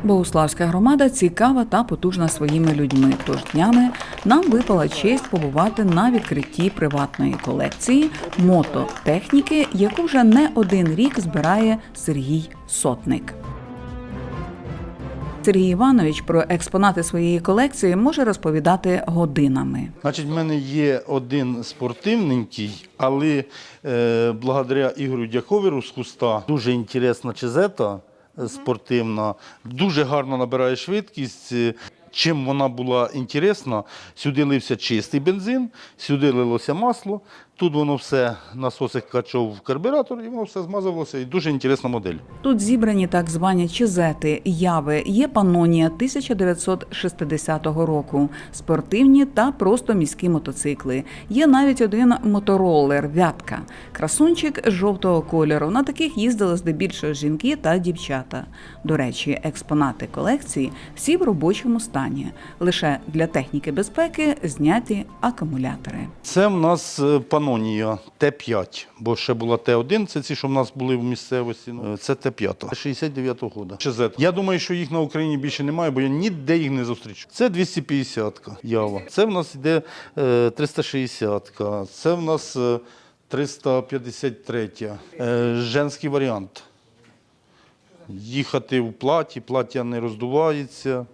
Богуславська громада цікава та потужна своїми людьми, тож днями нам випала честь побувати на відкритті приватної колекції мототехніки, яку вже не один рік збирає Сергій Сотник. Сергій Іванович про експонати своєї колекції може розповідати годинами. Значить, в мене є один спортивненький, але благодаря Ігорю Дяковеру з Хуста дуже інтересна чизета спортивна, дуже гарно набирає швидкість. Чим вона була інтересна, сюди лився чистий бензин, сюди лилося масло, тут воно все, насосик качав в карбюратор і воно все змазувалося, і дуже інтересна модель. Тут зібрані так звані чизети, яви, є панонія 1960 року, спортивні та просто міські мотоцикли. Є навіть один мотороллер «Вятка». Красунчик жовтого кольору. На таких їздили здебільшого жінки та дівчата. До речі, експонати колекції всі в робочому стані. Лише для техніки безпеки зняті акумулятори. Це в нас панонія Т5, бо ще була Т1, це ці, що в нас були в місцевості. Це Т5, 69-го року. Чизет. Я думаю, що їх на Україні більше немає, бо я ніде їх не зустрічу. Це 250-ка ява. Це в нас йде 360-ка. Це в нас 353-я. Женський варіант. Їхати в платі, плаття не роздувається.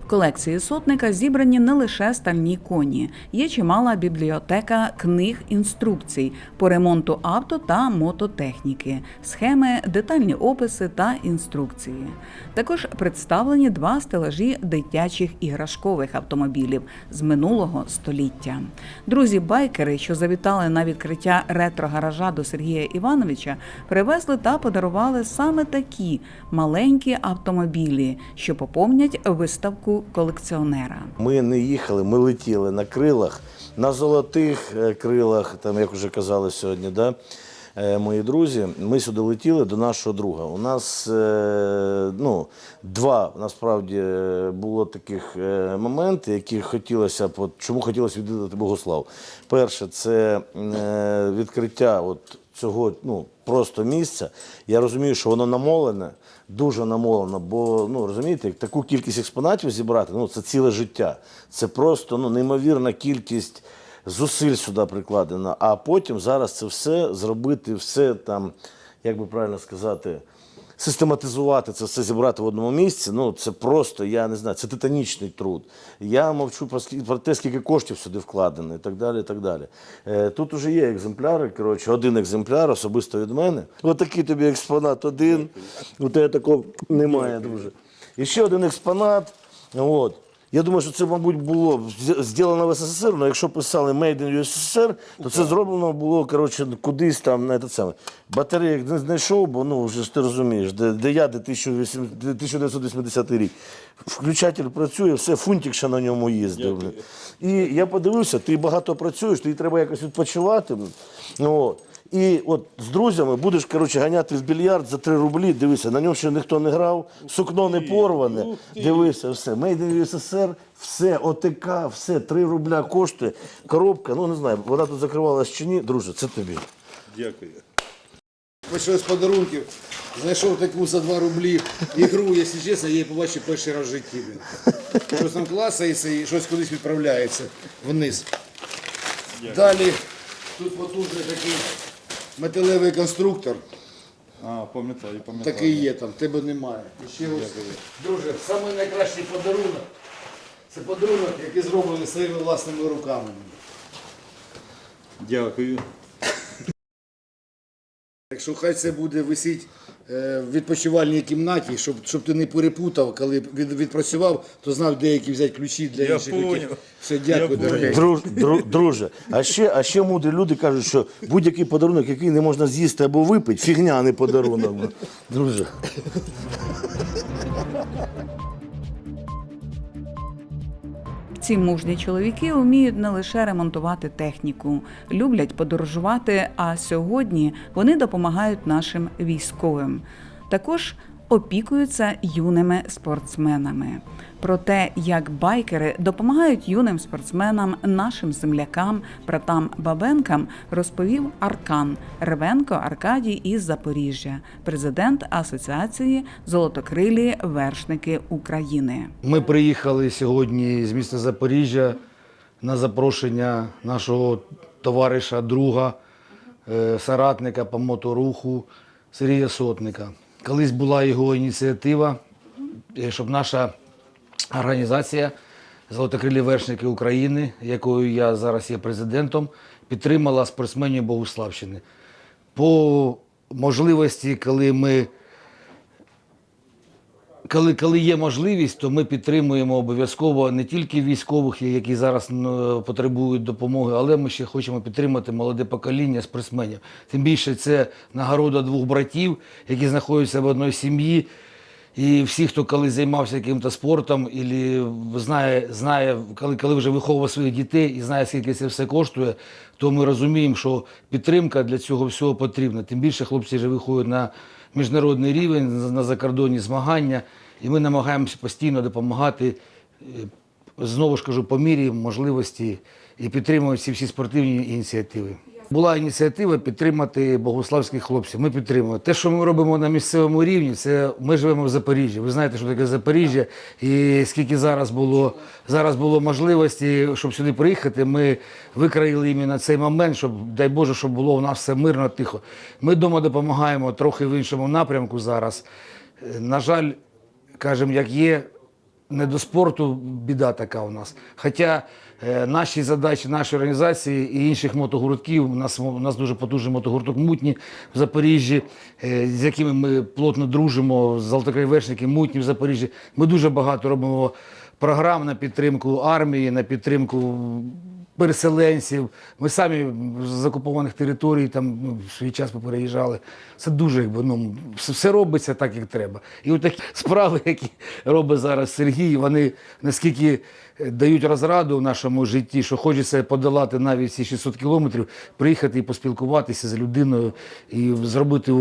В колекції Сотника зібрані не лише стальні коні. Є чимала бібліотека книг-інструкцій по ремонту авто та мототехніки, схеми, детальні описи та інструкції. Також представлені 2 стелажі дитячих іграшкових автомобілів з минулого століття. Друзі-байкери, що завітали на відкриття ретро-гаража до Сергія Івановича, привезли та подарували саме такі маленькі автомобілі, що поповнять виставку колекціонера. Ми не їхали, ми летіли на крилах, на золотих крилах, там, як вже казали сьогодні, да? Мої друзі, ми сюди летіли до нашого друга. У нас 2, насправді, було таких моменти, які хотілося, чому хотілося відвідати Богуслав. Перше, це відкриття цього просто місця. Я розумію, що воно намолене, дуже намолено, бо, розумієте, таку кількість експонатів зібрати, це ціле життя. Це просто неймовірна кількість зусиль сюди прикладено, а потім зараз це все зробити, все там, як би правильно сказати, систематизувати це все, зібрати в одному місці, це просто, я не знаю, це титанічний труд. Я мовчу про те, скільки коштів сюди вкладено і так далі, і так далі. Тут уже є екземпляри, один екземпляр особисто від мене. Отакий тобі експонат один, у тебе такого немає, друже. І ще один експонат, Я думаю, що це, мабуть, було зроблено в СССР, але якщо писали «Made in USSR», то це зроблено було, кудись там, на те саме. Батареїк не знайшов, бо, вже ж ти розумієш, де я, де 1980 рік. Включатель працює, все, фунтик ще на ньому їздив. І я подивився, ти багато працюєш, тобі треба якось відпочивати. І з друзями будеш, ганяти в більярд за 3 рублі, дивися, на ньому ще ніхто не грав, сукно не порване, дивися, все, Made in USSR, все, ОТК, все, 3 рубля коштує, коробка, не знаю, вона тут закривалась чи ні, друже, це тобі. Дякую. Почав з подарунків, знайшов таку за 2 рублі ігру, якщо чесно, я її побачив перший раз в житті. Щось там клацається і щось кудись відправляється вниз. Далі тут потужний такий металевий конструктор. Пам'ятаю. Такий є там, тебе немає. І ще ось, друже, самий найкращий подарунок. Це подарунок, який зроблений своїми власними руками. Дякую. Так що хай це буде висіти в відпочивальній кімнаті, щоб ти не перепутав, коли відпрацював, то знав, де які взяти ключі для інших людей. Все, дякую, дорогий. Друже, а ще мудрі люди кажуть, що будь-який подарунок, який не можна з'їсти або випити, фігня, а не подарунок. Друже. Ці мужні чоловіки вміють не лише ремонтувати техніку, люблять подорожувати, а сьогодні вони допомагають нашим військовим. Також опікуються юними спортсменами. Про те, як байкери допомагають юним спортсменам, нашим землякам, братам Бабенкам, розповів Аркан Ревенко Аркадій із Запоріжжя, президент Асоціації «Золотокрилі вершники України». Ми приїхали сьогодні з міста Запоріжжя на запрошення нашого товариша, друга, соратника по моторуху Сергія Сотника. Колись була його ініціатива, щоб наша організація «Золотокрилі вершники України», якою я зараз є президентом, підтримала спортсменів Богуславщини. По можливості, коли є можливість, то ми підтримуємо обов'язково не тільки військових, які зараз потребують допомоги, але ми ще хочемо підтримати молоде покоління спортсменів. Тим більше це нагорода двох братів, які знаходяться в одній сім'ї. І всі, хто коли займався якимось спортом, або знає, коли вже виховував своїх дітей і знає, скільки це все коштує, то ми розуміємо, що підтримка для цього всього потрібна. Тим більше хлопці вже виходять на міжнародний рівень, на закордонні змагання, і ми намагаємося постійно допомагати, знову ж кажу, по мірі можливості і підтримуємо ці всі спортивні ініціативи. Була ініціатива підтримати богуславських хлопців. Ми підтримуємо. Те, що ми робимо на місцевому рівні, це ми живемо в Запоріжжі. Ви знаєте, що таке Запоріжжя. І скільки зараз було можливості, щоб сюди приїхати, ми викраїли іменно цей момент, щоб, дай Боже, щоб було у нас все мирно, тихо. Ми вдома допомагаємо трохи в іншому напрямку зараз. На жаль, кажемо, як є, не до спорту біда така у нас. Хоча наші задачі, нашої організації і інших мотогуртків, у нас дуже потужний мотогурток «Мутні» в Запоріжжі, з якими ми плотно дружимо, «Золотокрилі вершники», «Мутні» в Запоріжжі. Ми дуже багато робимо програм на підтримку армії, на підтримку переселенців. Ми самі з окупованих територій там в свій час попереїжджали. Це дуже, все робиться так, як треба. І от такі справи, які робить зараз Сергій, вони наскільки дають розраду в нашому житті, що хочеться подолати навіть ці 600 кілометрів, приїхати і поспілкуватися з людиною, і зробити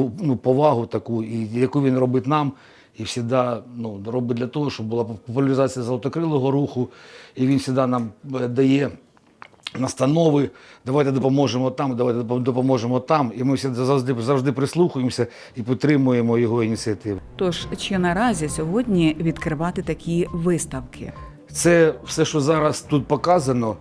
повагу таку, і яку він робить нам. І завжди робить для того, щоб була популяризація золотокрилого руху, і він завжди нам дає настанови, давайте допоможемо там, давайте допоможемо там. І ми завжди прислухаємося і підтримуємо його ініціативи. Тож, чи наразі сьогодні відкривати такі виставки? Це все, що зараз тут показано,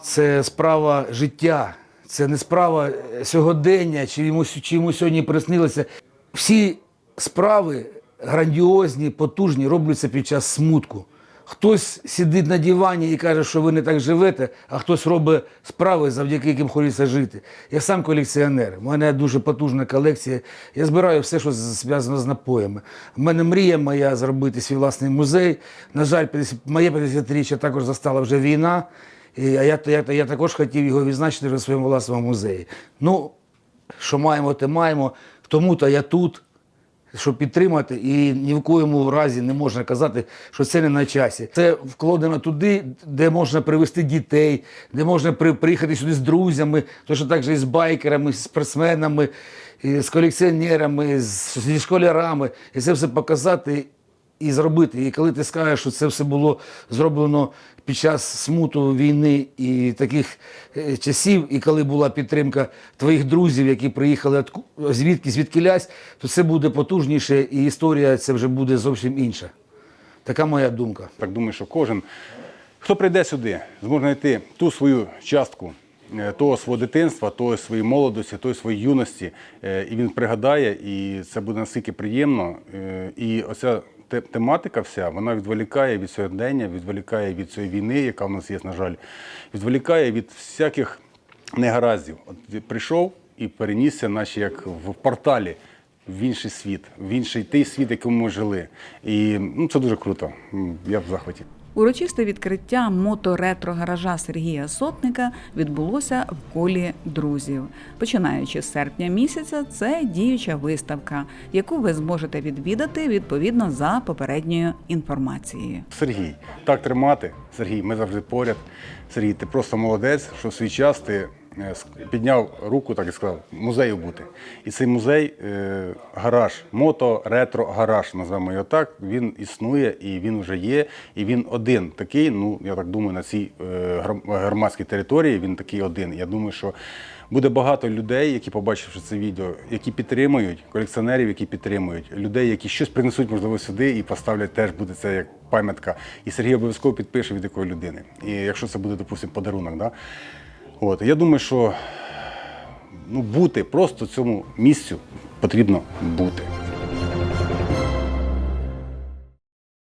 це справа життя, це не справа сьогодення, чи йому сьогодні приснилося. Всі справи грандіозні, потужні, робляться під час смутку. Хтось сидить на дивані і каже, що ви не так живете, а хтось робить справи, завдяки яким хочеться жити. Я сам колекціонер, у мене дуже потужна колекція. Я збираю все, що зв'язано з напоями. У мене мрія моя зробити свій власний музей. На жаль, моє 50-річчя також застала вже війна, а я також хотів його відзначити в своєму власному музеї. Що маємо, те маємо, тому-то я тут, щоб підтримати, і ні в коєму разі не можна казати, що це не на часі. Це вкладено туди, де можна привезти дітей, де можна приїхати сюди з друзями, точно так же і з байкерами, з спортсменами, і з колекціонерами, зі школярами. І це все показати і зробити. І коли ти скажеш, що це все було зроблено під час смуту, війни і таких часів, і коли була підтримка твоїх друзів, які приїхали звідкілясь, то це буде потужніше, і історія це вже буде зовсім інша. Така моя думка. Так думаю, що кожен, хто прийде сюди, зможе знайти ту свою частку, того свого дитинства, тої своєї молодості, тої своєї юності, і він пригадає, і це буде настільки приємно. І оця тематика вся, вона відволікає від сьогодення, відволікає від цієї війни, яка в нас є, на жаль, відволікає від всяких негараздів. От прийшов і перенісся, наче як в порталі, в інший світ, в інший той світ, яким ми жили. І це дуже круто, я в захваті. Урочисте відкриття моторетро-гаража Сергія Сотника відбулося в колі друзів. Починаючи з серпня місяця, це діюча виставка, яку ви зможете відвідати відповідно за попередньою інформацією. Сергій, так тримати. Сергій, ми завжди поряд. Сергій, ти просто молодець, що в свій час ти підняв руку, так і сказав, музею бути. І цей музей, гараж, мото-ретро-гараж, назвемо його так, він існує і він вже є. І він один такий, ну, я так думаю, на цій громадській території він такий один. Я думаю, що буде багато людей, які, побачивши це відео, які підтримують, колекціонерів, які підтримують, людей, які щось принесуть, можливо, сюди і поставлять, теж буде це як пам'ятка. І Сергій обов'язково підпише від якої людини. І якщо це буде, допустимо, подарунок. Да? От. Я думаю, що бути, просто цьому місцю потрібно бути.